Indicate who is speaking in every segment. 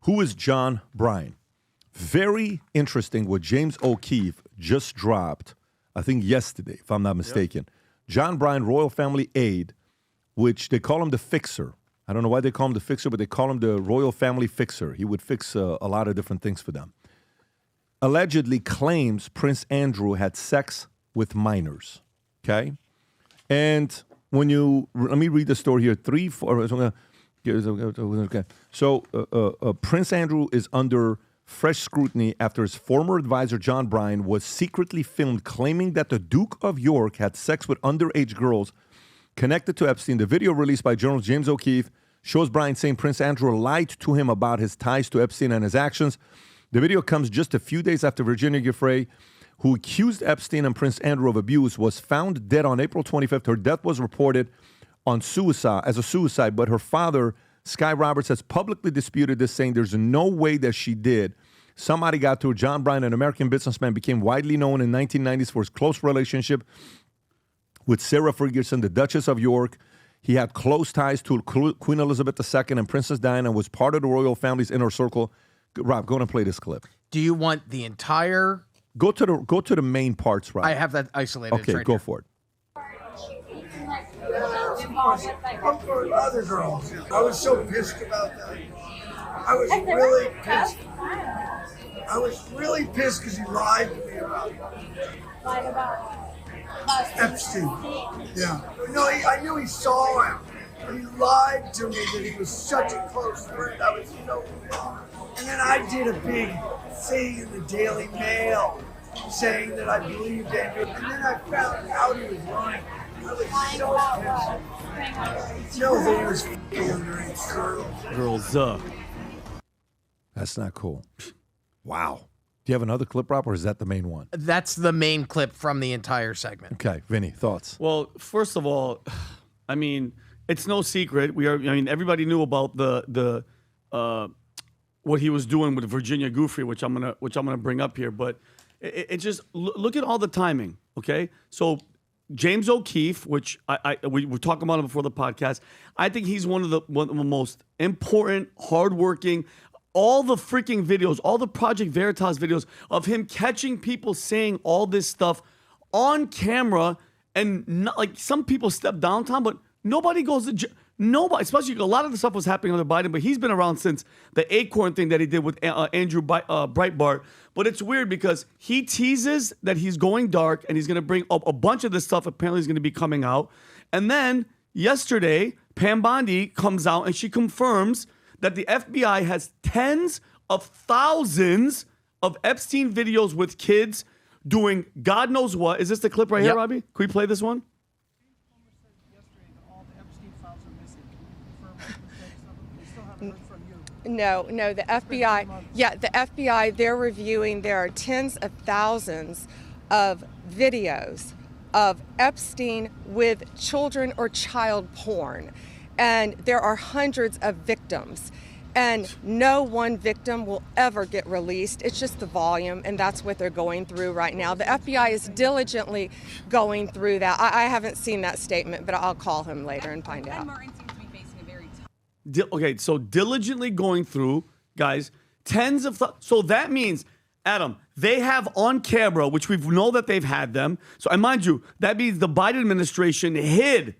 Speaker 1: Who is John Bryan? Very interesting what James O'Keefe just dropped, I think yesterday, if I'm not mistaken. Yep. John Bryan, royal family aide, which they call him the fixer. I don't know why they call him the fixer, but they call him the royal family fixer. He would fix a lot of different things for them. Allegedly claims Prince Andrew had sex with minors, okay? And when let me read the story here. So Prince Andrew is under fresh scrutiny after his former advisor, John Bryan, was secretly filmed claiming that the Duke of York had sex with underage girls connected to Epstein. The video released by journalist James O'Keefe shows Bryan saying Prince Andrew lied to him about his ties to Epstein and his actions. The video comes just a few days after Virginia Giuffre, who accused Epstein and Prince Andrew of abuse, was found dead on April 25th. Her death was reported as a suicide, but her father, Sky Roberts, has publicly disputed this, saying there's no way that she did. Somebody got to her. John Bryan, an American businessman, became widely known in the 1990s for his close relationship with Sarah Ferguson, the Duchess of York. He had close ties to Queen Elizabeth II and Princess Diana and was part of the royal family's inner circle. Rob, go and play this clip.
Speaker 2: Do you want the entire?
Speaker 1: Go to the main parts, Rob.
Speaker 2: I have that isolated.
Speaker 1: Okay,
Speaker 2: right
Speaker 1: go
Speaker 2: here.
Speaker 1: for it.
Speaker 3: For other girls. I was so pissed about that. I was really pissed. I was really pissed because he lied to me about it.
Speaker 4: Lied about
Speaker 3: Epstein. Yeah. No, I knew he saw him. But he lied to me that he was such a close friend. I was so pissed. And then I did a big thing in the Daily Mail saying that I believed Andrew. And then I found out he was lying. I was so pissed. No, that he was f***ing underage girls.
Speaker 1: That's not cool. Wow. Do you have another clip, Rob, or is that the main one?
Speaker 2: That's the main clip from the entire segment.
Speaker 1: Okay, Vinny, thoughts?
Speaker 5: Well, first of all, I mean, it's no secret. Everybody knew about the what he was doing with Virginia Giuffre, which I'm gonna bring up here. But it just look at all the timing. Okay, so James O'Keefe, which we were talking about him before the podcast. I think he's one of the most important, hardworking. All the freaking videos, all the Project Veritas videos of him catching people saying all this stuff on camera, and not, like some people step downtown, but nobody goes to nobody. Especially a lot of the stuff was happening under Biden, but he's been around since the Acorn thing that he did with Andrew Breitbart. But it's weird because he teases that he's going dark and he's going to bring up a bunch of this stuff. Apparently, is going to be coming out, and then yesterday, Pam Bondi comes out and she confirms that the FBI has tens of thousands of Epstein videos with kids doing God knows what. Is this the clip right here, Robbie? Can we play this one?
Speaker 6: No, the FBI, the FBI, they're reviewing, there are tens of thousands of videos of Epstein with children or child porn. And there are hundreds of victims, and no one victim will ever get released. It's just the volume, and that's what they're going through right now. The FBI is diligently going through that. I haven't seen that statement, but I'll call him later and find out.
Speaker 7: Martin seems to be facing a very
Speaker 5: Okay, so diligently going through, guys, tens of so that means, Adam, they have on camera, which we know that they've had them. So, and mind you, that means the Biden administration hid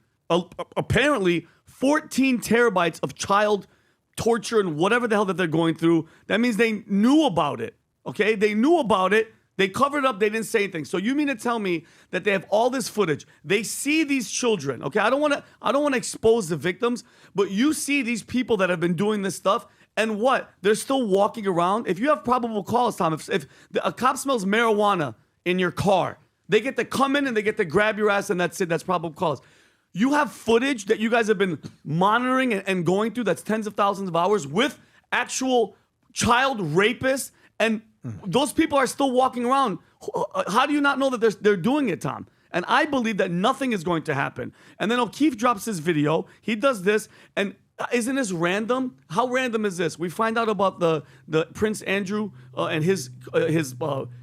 Speaker 5: apparently 14 terabytes of child torture and whatever the hell that they're going through. That means they knew about it, okay? They knew about it. They covered it up. They didn't say anything. So you mean to tell me that they have all this footage? They see these children, okay? I don't want to expose the victims, but you see these people that have been doing this stuff, and what? They're still walking around. If you have probable cause, Tom, if a cop smells marijuana in your car, they get to come in and they get to grab your ass, and that's it. That's probable cause. You have footage that you guys have been monitoring and going through that's tens of thousands of hours with actual child rapists, and those people are still walking around. How do you not know that they're doing it, Tom? And I believe that nothing is going to happen. And then O'Keefe drops his video. He does this, and isn't this random? How random is this? We find out about the Prince Andrew and his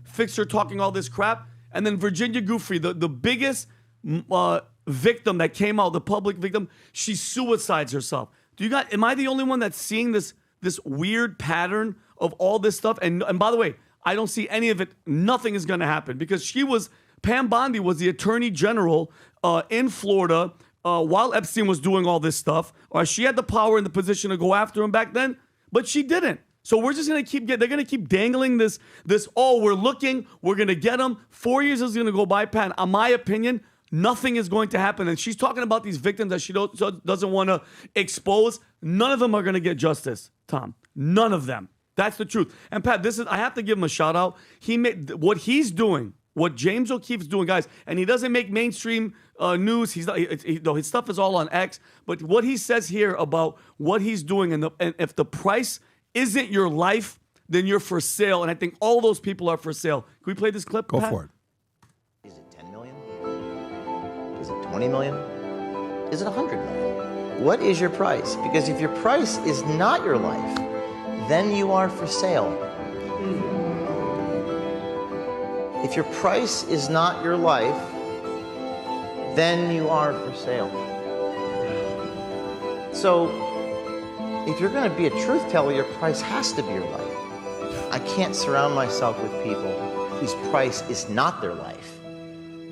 Speaker 5: fixer talking all this crap, and then Virginia Giuffre, the biggest victim that came out, the public victim, she suicides herself. Am I the only one that's seeing this this weird pattern of all this stuff. And by the way, I don't see any of it. Nothing is going to happen because Pam Bondi was the attorney general in Florida while Epstein was doing all this stuff. She had the power and the position to go after him back then, but she didn't. So we're just going to they're going to keep dangling this, we're looking, we're going to get him. 4 years is going to go by, Pan. In my opinion, nothing is going to happen. And she's talking about these victims that she doesn't want to expose. None of them are going to get justice, Tom. None of them. That's the truth. And Pat, I have to give him a shout out. He made what he's doing, what James O'Keefe's doing, guys, and he doesn't make mainstream news. His stuff is all on X. But what he says here about what he's doing, and if the price isn't your life, then you're for sale. And I think all those people are for sale. Can we play this clip,
Speaker 1: Go
Speaker 5: Pat?
Speaker 1: for it.
Speaker 7: Is it 10 million? Is it 20 million? Is it 100 million? What is your price? Because if your price is not your life, then you are for sale. If your price is not your life, then you are for sale. So, if you're going to be a truth teller, your price has to be your life. I can't surround myself with people whose price is not their life,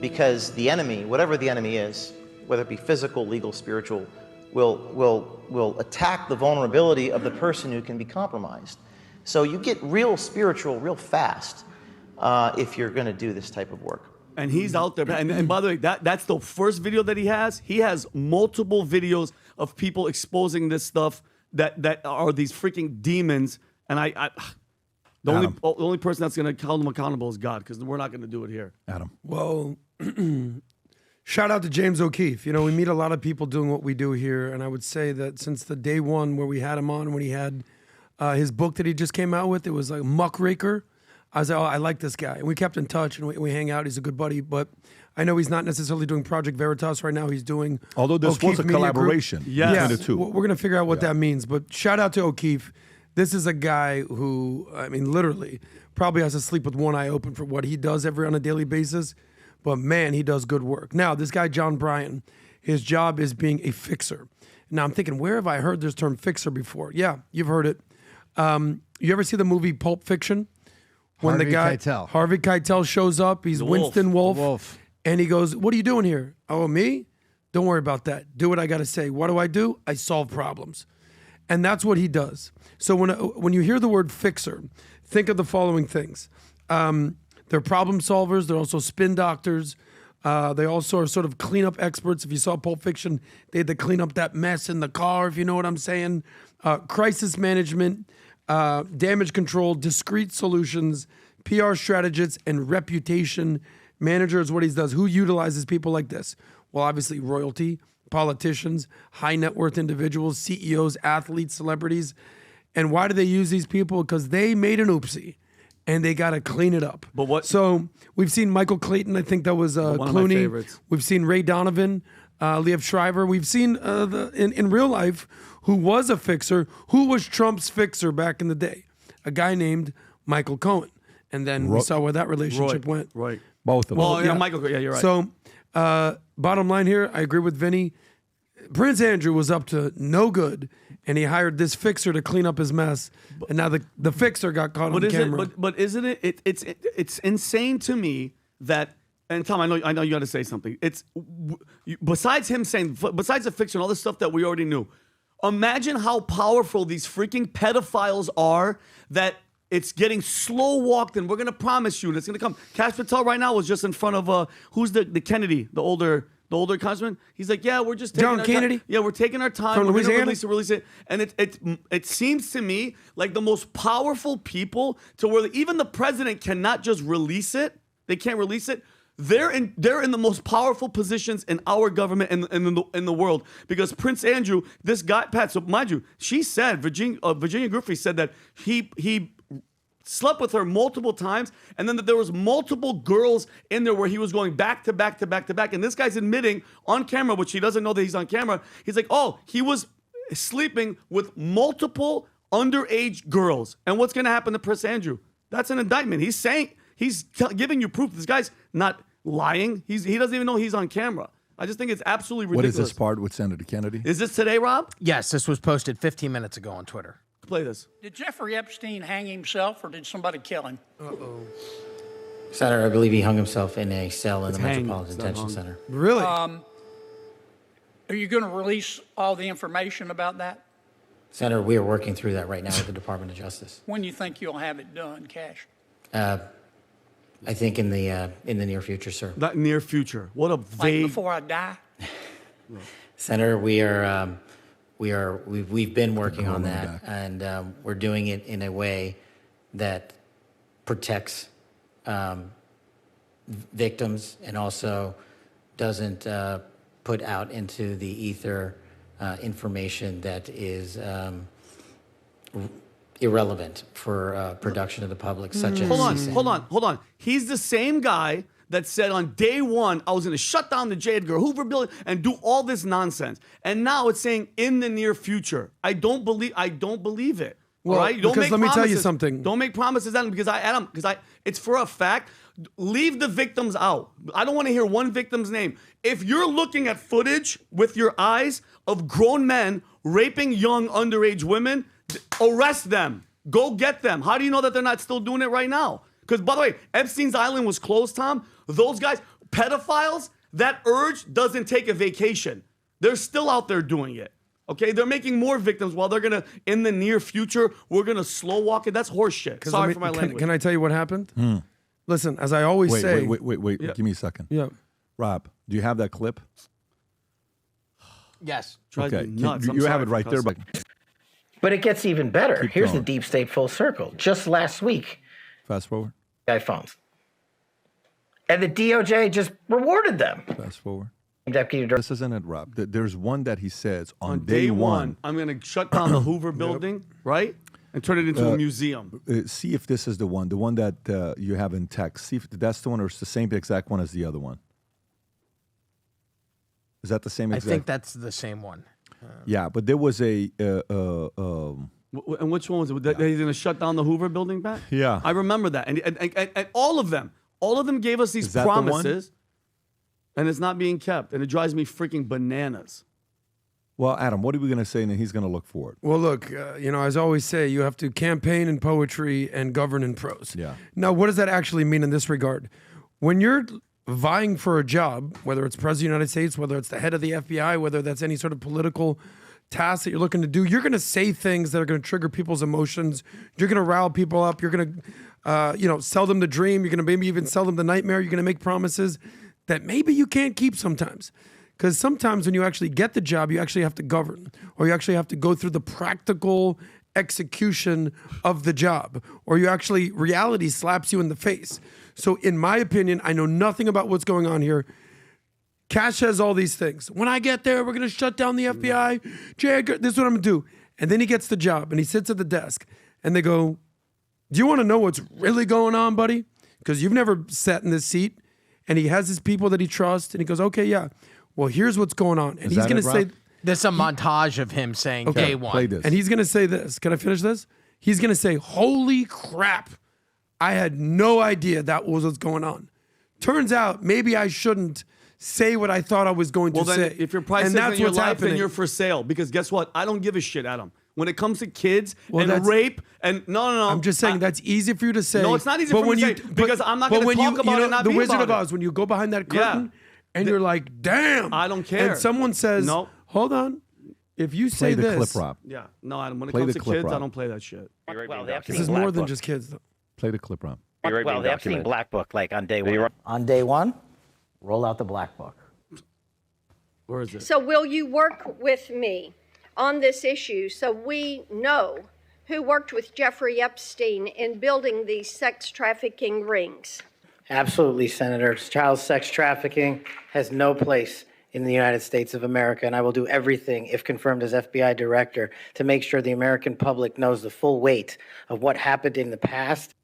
Speaker 7: because the enemy, whatever the enemy is, whether it be physical, legal, spiritual, will attack the vulnerability of the person who can be compromised. So you get real spiritual real fast if you're going to do this type of work.
Speaker 5: And he's out there. And by the way, that's the first video that he has. He has multiple videos of people exposing this stuff that are these freaking demons. And the only person that's going to hold them accountable is God, because we're not going to do it here.
Speaker 1: Adam.
Speaker 8: Well, shout out to James O'Keefe. You know, we meet a lot of people doing what we do here, and I would say that since the day one where we had him on, when he had his book that he just came out with, it was like Muckraker. I was like, oh, I like this guy. And we kept in touch, and we hang out. He's a good buddy, but I know he's not necessarily doing Project Veritas right now. He's doing
Speaker 1: Although this
Speaker 8: O'Keefe
Speaker 1: was a
Speaker 8: Media Group.
Speaker 1: collaboration
Speaker 5: Yes.
Speaker 1: between the two.
Speaker 8: We're going to figure out what that means. But shout out to O'Keefe. This is a guy who, I mean, literally probably has to sleep with one eye open for what he does on a daily basis. But man, he does good work. Now, this guy, John Bryan, his job is being a fixer. Now, I'm thinking, where have I heard this term fixer before? Yeah, you've heard it. You ever see the movie Pulp Fiction? When
Speaker 2: Harvey
Speaker 8: the guy,
Speaker 2: Keitel.
Speaker 8: Harvey Keitel shows up, he's Winston Wolfe. And he goes, what are you doing here? Oh, me? Don't worry about that. Do what I got to say. What do? I solve problems. And that's what he does. So when you hear the word fixer, think of the following things. They're problem solvers. They're also spin doctors. They also are sort of cleanup experts. If you saw Pulp Fiction, they had to clean up that mess in the car, if you know what I'm saying. Crisis management, damage control, discrete solutions, PR strategists, and reputation manager is what he does. Who utilizes people like this? Well, obviously royalty, politicians, high net worth individuals, CEOs, athletes, celebrities. And why do they use these people? Because they made an oopsie and they got to clean it up.
Speaker 5: But what?
Speaker 8: So we've seen Michael Clayton. I think that was
Speaker 5: one of my
Speaker 8: Clooney.
Speaker 5: favorites.
Speaker 8: We've seen Ray Donovan, Liev Schreiber. We've seen in real life who was a fixer, who was Trump's fixer back in the day, a guy named Michael Cohen. And then we saw where that relationship went.
Speaker 5: Right.
Speaker 1: Both of them.
Speaker 5: Well, yeah, Michael, yeah, you're right.
Speaker 8: So, bottom line here, I agree with Vinny. Prince Andrew was up to no good, and he hired this fixer to clean up his mess. And now the fixer got caught on camera.
Speaker 5: But isn't it? It's insane to me that. And Tom, I know you got to say something. Besides the fixer and all this stuff that we already knew. Imagine how powerful these freaking pedophiles are that it's getting slow walked, and we're gonna promise you, and it's gonna come. Kash Patel right now was just in front of who's the Kennedy, the older congressman. He's like, yeah, we're just taking
Speaker 8: John
Speaker 5: our
Speaker 8: Kennedy?
Speaker 5: time. Yeah, we're taking our time.
Speaker 8: From
Speaker 5: We're gonna
Speaker 8: Louisiana?
Speaker 5: release it. And it seems to me like the most powerful people to where even the president cannot just release it. They can't release it. They're in the most powerful positions in our government and in the world, because Prince Andrew, this guy, Pat. So mind you, she said Virginia Giuffre said that he slept with her multiple times, and then that there was multiple girls in there where he was going back to back to back to back, and this guy's admitting on camera, which he doesn't know that he's on camera. He's like, oh, he was sleeping with multiple underage girls, and what's going to happen to Prince Andrew? That's an indictment. He's saying he's giving you proof. This guy's not lying. He doesn't even know he's on camera. I just think it's absolutely ridiculous.
Speaker 1: What is this part with Senator Kennedy?
Speaker 5: Is this today, Rob?
Speaker 2: Yes, this was posted 15 minutes ago on Twitter.
Speaker 5: Play this.
Speaker 9: Did Jeffrey Epstein hang himself or did somebody kill him?
Speaker 10: Senator, I believe he hung himself in a cell in the
Speaker 5: hanged.
Speaker 10: Metropolitan
Speaker 5: It's not
Speaker 10: Detention
Speaker 5: hung.
Speaker 10: Center.
Speaker 8: Really?
Speaker 9: Are you going to release all the information about that?
Speaker 10: Senator, we are working through that right now with the Department of Justice.
Speaker 9: When do you think you'll have it done, Cash?
Speaker 10: I think in the near future, sir.
Speaker 5: Not near future. What a
Speaker 9: Like
Speaker 5: vague.
Speaker 9: before I die?
Speaker 10: Senator, we've been working on that, and we're doing it in a way that protects victims and also doesn't put out into the ether information that is irrelevant for production of the public, such as
Speaker 5: Hold on. He's the same guy that said on day one, I was going to shut down the J. Edgar Hoover building and do all this nonsense. And now it's saying in the near future. I don't believe it.
Speaker 8: Well,
Speaker 5: all right? Don't
Speaker 8: because
Speaker 5: make
Speaker 8: let me tell you
Speaker 5: promises.
Speaker 8: something.
Speaker 5: Don't make promises, Adam, because it's for a fact. Leave the victims out. I don't want to hear one victim's name. If you're looking at footage with your eyes of grown men raping young underage women, arrest them. Go get them. How do you know that they're not still doing it right now? Because, by the way, Epstein's Island was closed, Tom. Those guys, pedophiles, that urge doesn't take a vacation. They're still out there doing it. Okay? They're making more victims while they're going to, in the near future, we're going to slow walk it. That's horse shit. Sorry for my language.
Speaker 8: Can I tell you what happened? Listen, as I always say.
Speaker 1: Wait.
Speaker 5: Yeah.
Speaker 1: Give me a second.
Speaker 8: Yeah.
Speaker 1: Rob, do you have that clip?
Speaker 2: Yes.
Speaker 5: Drives me
Speaker 1: Okay.
Speaker 5: nuts. I'm
Speaker 1: You have
Speaker 5: sorry
Speaker 1: it
Speaker 5: for
Speaker 1: right there,
Speaker 5: cussing.
Speaker 1: but
Speaker 7: But it gets even better.
Speaker 1: Keep
Speaker 7: Here's
Speaker 1: going.
Speaker 7: the deep state full circle. Just last week,
Speaker 1: fast forward.
Speaker 7: iPhones. And the DOJ just rewarded them.
Speaker 1: Fast forward.
Speaker 7: Deputy Director.
Speaker 1: This isn't it, Rob. There's one that he says on,
Speaker 5: Day one, I'm going to shut down the Hoover building, right? And turn it into a museum.
Speaker 1: See if this is the one that you have in text. See if that's the one or it's the same exact one as the other one. Is that the same
Speaker 2: I
Speaker 1: exact?
Speaker 2: think that's the same one.
Speaker 1: Yeah, but there was a.
Speaker 5: And which one was it? That he's going to shut down the Hoover building back?
Speaker 1: Yeah.
Speaker 5: I remember that. And all of them gave us these
Speaker 1: Is that the one?
Speaker 5: promises, and it's not being kept. And it drives me freaking bananas.
Speaker 1: Well, Adam, what are we going to say? And he's going to look for it.
Speaker 8: Well, look, as I always say, you have to campaign in poetry and govern in prose.
Speaker 1: Yeah.
Speaker 8: Now, what does that actually mean in this regard? When you're vying for a job, whether it's President of the United States, whether it's the head of the FBI, whether that's any sort of political task that you're looking to do, you're going to say things that are going to trigger people's emotions. You're going to rile people up. You're going to, sell them the dream. You're going to maybe even sell them the nightmare. You're going to make promises that maybe you can't keep sometimes. Because sometimes when you actually get the job, you actually have to govern, or you actually have to go through the practical execution of the job, or reality slaps you in the face. So in my opinion, I know nothing about what's going on here. Cash has all these things. When I get there, we're going to shut down the FBI. This is what I'm going to do. And then he gets the job and he sits at the desk and they go, do you want to know what's really going on, buddy? Because you've never sat in this seat. And he has his people that he trusts and he goes, okay, yeah. Well, here's what's going on. And
Speaker 1: Is
Speaker 8: he's
Speaker 1: that
Speaker 8: going
Speaker 1: it,
Speaker 8: to say,
Speaker 1: Rob?
Speaker 2: There's a montage of him saying
Speaker 8: Okay,
Speaker 2: day one.
Speaker 1: Play this.
Speaker 8: and he's going to say this. Can I finish this? He's going to say, holy crap. I had no idea that was what's going on. Turns out maybe I shouldn't say what I thought I was going to
Speaker 5: Well, then,
Speaker 8: say.
Speaker 5: if your price
Speaker 8: and
Speaker 5: isn't
Speaker 8: that's
Speaker 5: your
Speaker 8: what's
Speaker 5: life,
Speaker 8: happening.
Speaker 5: then you're for sale. Because guess what? I don't give a shit, Adam. When it comes to kids
Speaker 8: Well,
Speaker 5: and
Speaker 8: that's-
Speaker 5: rape and no.
Speaker 8: I'm just saying that's easy for you to say.
Speaker 5: No, it's not easy
Speaker 8: but
Speaker 5: for me
Speaker 8: when
Speaker 5: to
Speaker 8: you-
Speaker 5: say,
Speaker 8: but-
Speaker 5: because I'm not
Speaker 8: but
Speaker 5: gonna
Speaker 8: when
Speaker 5: talk
Speaker 8: you,
Speaker 5: about
Speaker 8: you
Speaker 5: it
Speaker 8: know,
Speaker 5: and not
Speaker 8: the
Speaker 5: be
Speaker 8: Wizard
Speaker 5: about
Speaker 8: of
Speaker 5: it.
Speaker 8: Oz, when you go behind that
Speaker 5: Yeah.
Speaker 8: curtain and you're like, damn.
Speaker 5: I don't care.
Speaker 8: And someone says,
Speaker 5: No.
Speaker 8: hold on. If you
Speaker 1: Play
Speaker 8: say
Speaker 1: the
Speaker 8: this,
Speaker 1: clip, Rob.
Speaker 5: Yeah, no, Adam. When it
Speaker 1: Play
Speaker 5: comes
Speaker 1: the
Speaker 5: to
Speaker 1: clip,
Speaker 5: kids, I
Speaker 1: Rob.
Speaker 5: don't play that shit.
Speaker 7: Well, the
Speaker 8: this
Speaker 7: Epstein
Speaker 8: is
Speaker 7: Black
Speaker 8: more than
Speaker 7: Book.
Speaker 8: just kids. Though.
Speaker 1: Play the clip, Rob.
Speaker 7: Well, the Epstein Black Book, like on day one. On day one, roll out the Black Book.
Speaker 5: Where is it?
Speaker 4: So will you work with me on this issue so we know who worked with Jeffrey Epstein in building these sex trafficking rings?
Speaker 7: Absolutely, Senator. Child sex trafficking has no place in the United States of America, and I will do everything, if confirmed as FBI director, to make sure the American public knows the full weight of what happened in the past.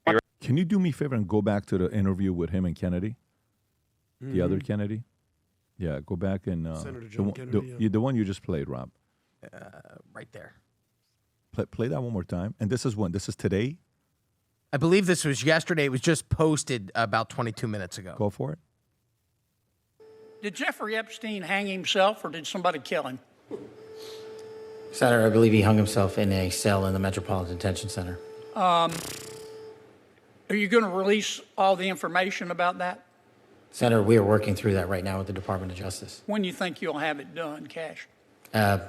Speaker 1: Can you do me a favor and go back to the interview with him and Kennedy? The other Kennedy? Yeah, go back and
Speaker 8: Senator John
Speaker 1: the,
Speaker 8: Kennedy,
Speaker 1: the one you just played, Rob.
Speaker 2: Right there.
Speaker 1: Play that one more time. And this is when? This is today?
Speaker 2: I believe this was yesterday. It was just posted about 22 minutes ago.
Speaker 1: Go for it.
Speaker 9: Did Jeffrey Epstein hang himself or did somebody kill him?
Speaker 10: Senator, I believe he hung himself in a cell in the Metropolitan Detention Center.
Speaker 9: Are you going to release all the information about that?
Speaker 10: Senator, we are working through that right now with the Department of Justice.
Speaker 9: When do you think you'll have it done, Cash?
Speaker 10: I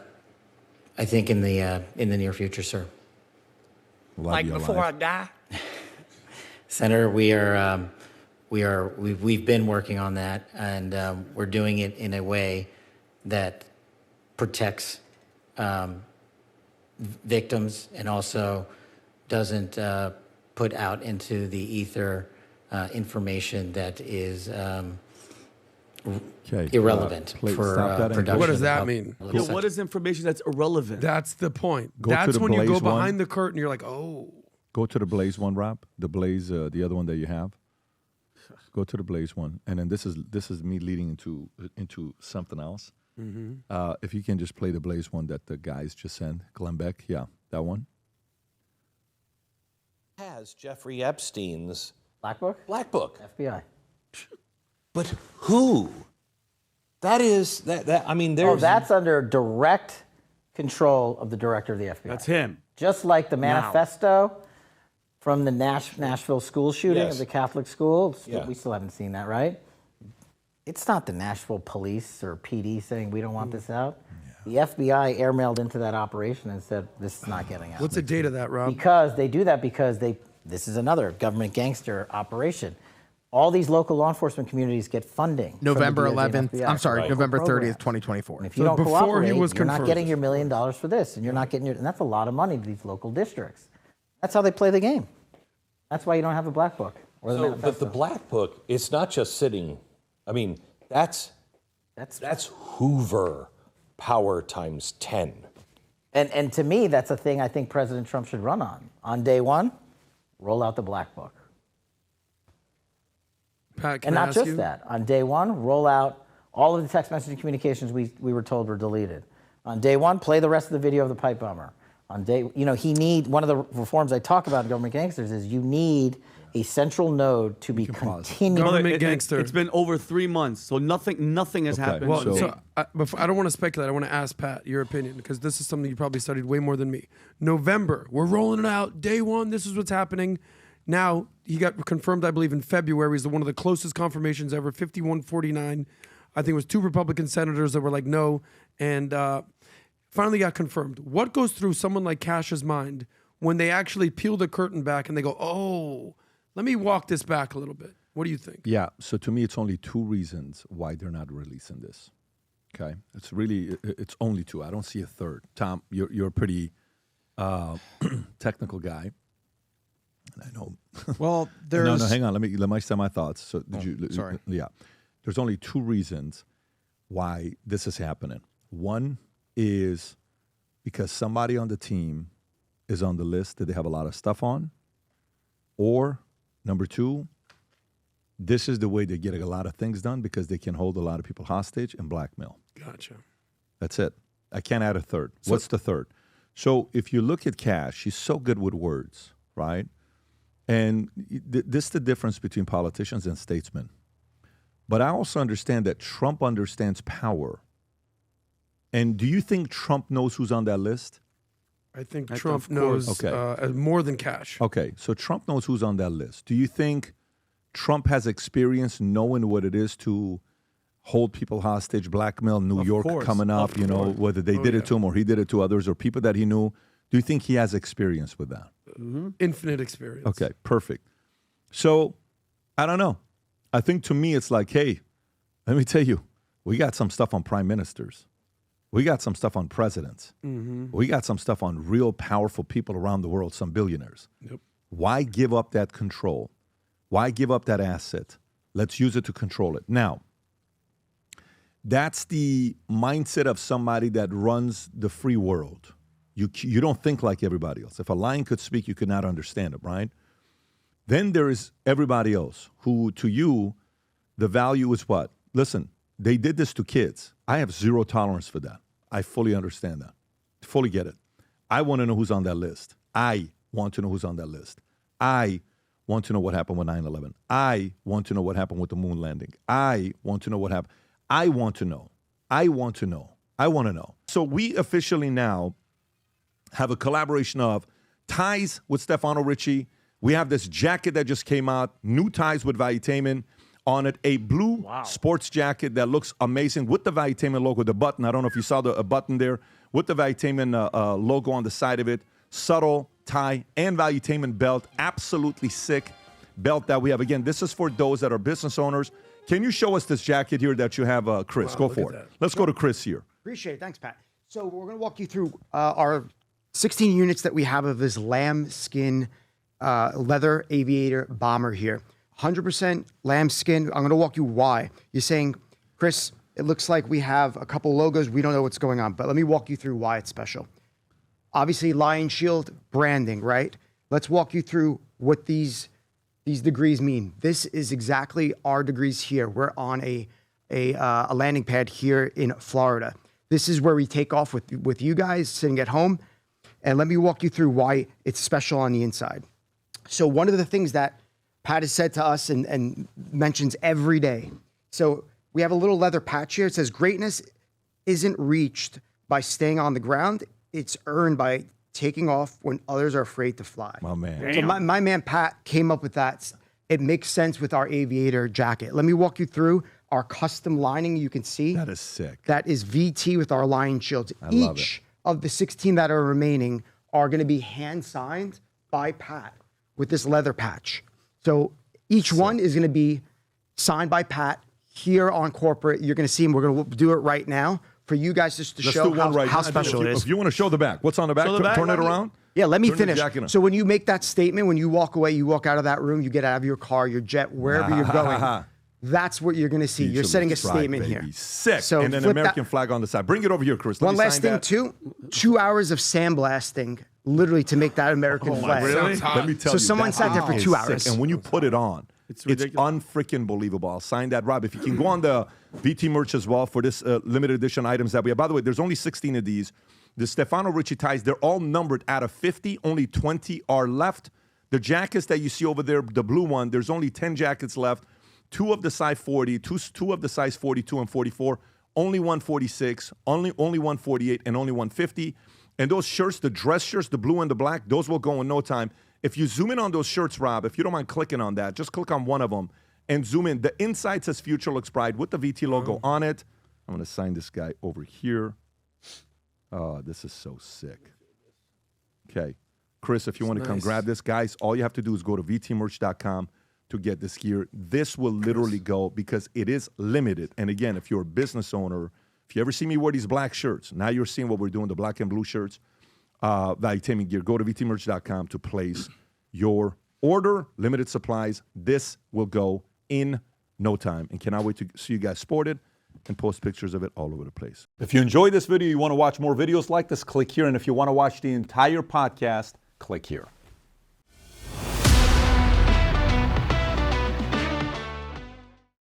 Speaker 10: think in the near future, sir.
Speaker 9: Like before I die?
Speaker 10: Senator, we've been working on that, and we're doing it in a way that protects victims and also doesn't put out into the ether information that is irrelevant for production.
Speaker 8: What does that mean?
Speaker 5: Yo, what is information that's irrelevant?
Speaker 8: That's the point.
Speaker 1: Go
Speaker 8: That's
Speaker 1: to the
Speaker 8: when you go
Speaker 1: Blaze one.
Speaker 8: behind the curtain. You're like, oh.
Speaker 1: Go to the Blaze one, Rob. The Blaze, the other one that you have. Go to the Blaze one, and then this is me leading into something else.
Speaker 8: Mm-hmm.
Speaker 1: If you can just play the Blaze one that the guys just sent, Glenn Beck, yeah, that one.
Speaker 11: Has Jeffrey Epstein's
Speaker 10: Black Book?
Speaker 11: Black Book.
Speaker 10: FBI.
Speaker 11: But who? That is that. I mean, there's.
Speaker 10: Oh, that's under direct control of the director of the FBI.
Speaker 5: That's him.
Speaker 10: Just like the manifesto from the Nashville school shooting of the Catholic school.
Speaker 11: Yeah.
Speaker 10: We still haven't seen that, right? It's not the Nashville police or PD saying we don't want this out. The FBI airmailed into that operation and said this is not getting out.
Speaker 8: What's the date of that, Rob?
Speaker 10: Because they do that because this is another government gangster operation. All these local law enforcement communities get funding.
Speaker 2: November
Speaker 10: from the DOJ and
Speaker 2: 11th.
Speaker 10: FBI
Speaker 2: I'm sorry,
Speaker 10: for
Speaker 2: November 30th,
Speaker 10: programs.
Speaker 2: 2024.
Speaker 10: And if you
Speaker 8: So
Speaker 10: don't
Speaker 8: before
Speaker 10: cooperate,
Speaker 8: he was
Speaker 10: you're not
Speaker 8: confirmed.
Speaker 10: getting your $1 million for this, and you're not getting and that's a lot of money to these local districts. That's how they play the game. That's why you don't have a black book or the manifesto.
Speaker 11: But the Black Book, it's not just sitting. I mean, that's Hoover power times 10.
Speaker 10: And to me, that's a thing I think President Trump should run on. On day one, roll out the black book.
Speaker 8: Pat, can
Speaker 10: And
Speaker 8: I
Speaker 10: not
Speaker 8: ask
Speaker 10: just
Speaker 8: you?
Speaker 10: that. On day one, roll out all of the text messaging communications we were told were deleted. On day one, play the rest of the video of the pipe bomber. On day, one of the reforms I talk about in government gangsters is you need a central node to be continuing.
Speaker 8: Government gangster.
Speaker 5: It's been over 3 months, so nothing has happened.
Speaker 8: Well,
Speaker 1: So-
Speaker 8: so I don't want to speculate. I want to ask Pat your opinion because this is something you probably studied way more than me. November, we're rolling it out. Day one, this is what's happening. Now, he got confirmed, I believe, in February. He's one of the closest confirmations ever, 51-49. I think it was 2 Republican senators that were like, no, and finally got confirmed. What goes through someone like Cash's mind when they actually peel the curtain back and they go, oh, let me walk this back a little bit. What do you think?
Speaker 1: Yeah, so to me, it's only 2 reasons why they're not releasing this. Okay, it's only 2. I don't see a third. Tom, you're a pretty technical guy, and I know.
Speaker 12: Well, there's
Speaker 1: no. Hang on. Let me say my thoughts. So
Speaker 12: sorry.
Speaker 1: Yeah, there's only 2 reasons why this is happening. One is because somebody on the team is on the list that they have a lot of stuff on, or number 2, this is the way they get a lot of things done because they can hold a lot of people hostage and blackmail.
Speaker 8: Gotcha.
Speaker 1: That's it. I can't add a third. What's the third? So if you look at Cash, she's so good with words, right? And this is the difference between politicians and statesmen. But I also understand that Trump understands power. And do you think Trump knows who's on that list?
Speaker 8: I think Trump knows more than Cash.
Speaker 1: Okay, so Trump knows who's on that list. Do you think Trump has experience knowing what it is to hold people hostage, blackmail, New York coming up, whether they did it to him or he did it to others or people that he knew? Do you think he has experience with that?
Speaker 8: Mm-hmm. Infinite experience.
Speaker 1: Okay, perfect. So, I don't know. I think to me it's like, hey, let me tell you, we got some stuff on prime ministers. We got some stuff on presidents.
Speaker 8: Mm-hmm.
Speaker 1: We got some stuff on real powerful people around the world, some billionaires.
Speaker 8: Yep.
Speaker 1: Why give up that control? Why give up that asset? Let's use it to control it. Now, that's the mindset of somebody that runs the free world. You don't think like everybody else. If a lion could speak, you could not understand it, right? Then there is everybody else who, to you, the value is what? Listen, they did this to kids. I have 0 tolerance for that. I fully understand that. Fully get it. I want to know who's on that list. I want to know who's on that list. I want to know what happened with 9/11. I want to know what happened with the moon landing. I want to know what happened. I want to know. I want to know. I want to know. So we officially now have a collaboration of ties with Stefano Ricci. We have this jacket that just came out, new ties with Valuetainment. On it, a blue sports jacket that looks amazing with the Valuetainment logo, the button. I don't know if you saw the button there with the Valuetainment logo on the side of it. Subtle tie and Valuetainment belt. Absolutely sick belt that we have. Again, this is for those that are business owners. Can you show us this jacket here that you have, Chris? Go for it. Let's go to Chris here.
Speaker 13: Appreciate it. Thanks, Pat. So we're going to walk you through our 16 units that we have of this lambskin leather aviator bomber here. 100% lambskin. I'm going to walk you why. You're saying, Chris, it looks like we have a couple logos. We don't know what's going on, but let me walk you through why it's special. Obviously, Lion Shield branding, right? Let's walk you through what these degrees mean. This is exactly our degrees here. We're on a landing pad here in Florida. This is where we take off with you guys sitting at home. And let me walk you through why it's special on the inside. So one of the things that Pat has said to us and mentions every day. So we have a little leather patch here. It says, greatness isn't reached by staying on the ground. It's earned by taking off when others are afraid to fly.
Speaker 1: My man.
Speaker 13: So my man Pat came up with that. It makes sense with our aviator jacket. Let me walk you through our custom lining. You can see.
Speaker 1: That is sick.
Speaker 13: That is VT with our Lion Shields.
Speaker 1: I love
Speaker 13: Each of the 16 that are remaining are going to be hand signed by Pat with this leather patch. So each one is going to be signed by Pat here on corporate. You're going to see him. We're going to do it right now for you guys just to show how special it is.
Speaker 1: If you want to show the back, what's on the back? Turn it around.
Speaker 13: Yeah, let me
Speaker 1: Turn the
Speaker 13: finish.
Speaker 1: jacket on.
Speaker 13: So when you make that statement, when you walk away, you walk out of that room, you get out of your car, your jet, wherever you're going. That's what you're going to see. You're setting a statement here.
Speaker 1: Sick.
Speaker 13: So
Speaker 1: and an American flag on the side. Bring it over here, Chris. Let
Speaker 13: One
Speaker 1: me
Speaker 13: last
Speaker 1: sign
Speaker 13: thing,
Speaker 1: that.
Speaker 13: 2 hours of sandblasting, literally to make that American flag.
Speaker 1: Really? Let me tell you.
Speaker 13: So someone sat there for 2 hours.
Speaker 1: Sick. And when you put it on, it's unfreaking believable. I'll sign that, Rob. If you can go on the VT merch as well for this limited edition items that we have. By the way, there's only 16 of these. The Stefano Ricci ties, they're all numbered out of 50. Only 20 are left. The jackets that you see over there, the blue one, there's only 10 jackets left. 2 of the size 40, two of the size 42 and 44, only 146, only 148, and only 150. And those shirts, the dress shirts, the blue and the black, those will go in no time. If you zoom in on those shirts, Rob, if you don't mind clicking on that, just click on one of them and zoom in. The inside says Future Looks Bright with the VT logo on it. I'm going to sign this guy over here. Oh, this is so sick. Okay. Chris, if you want to come grab this, guys, all you have to do is go to vtmerch.com to get this gear. This will literally go because it is limited. And again, if you're a business owner, if you ever see me wear these black shirts, now you're seeing what we're doing, the black and blue shirts, Valuetainment gear. Go to vtmerch.com to place your order. Limited supplies. This will go in no time. And cannot wait to see you guys sported and post pictures of it all over the place. If you enjoyed this video, you want to watch more videos like this, click here. And if you want to watch the entire podcast, click here.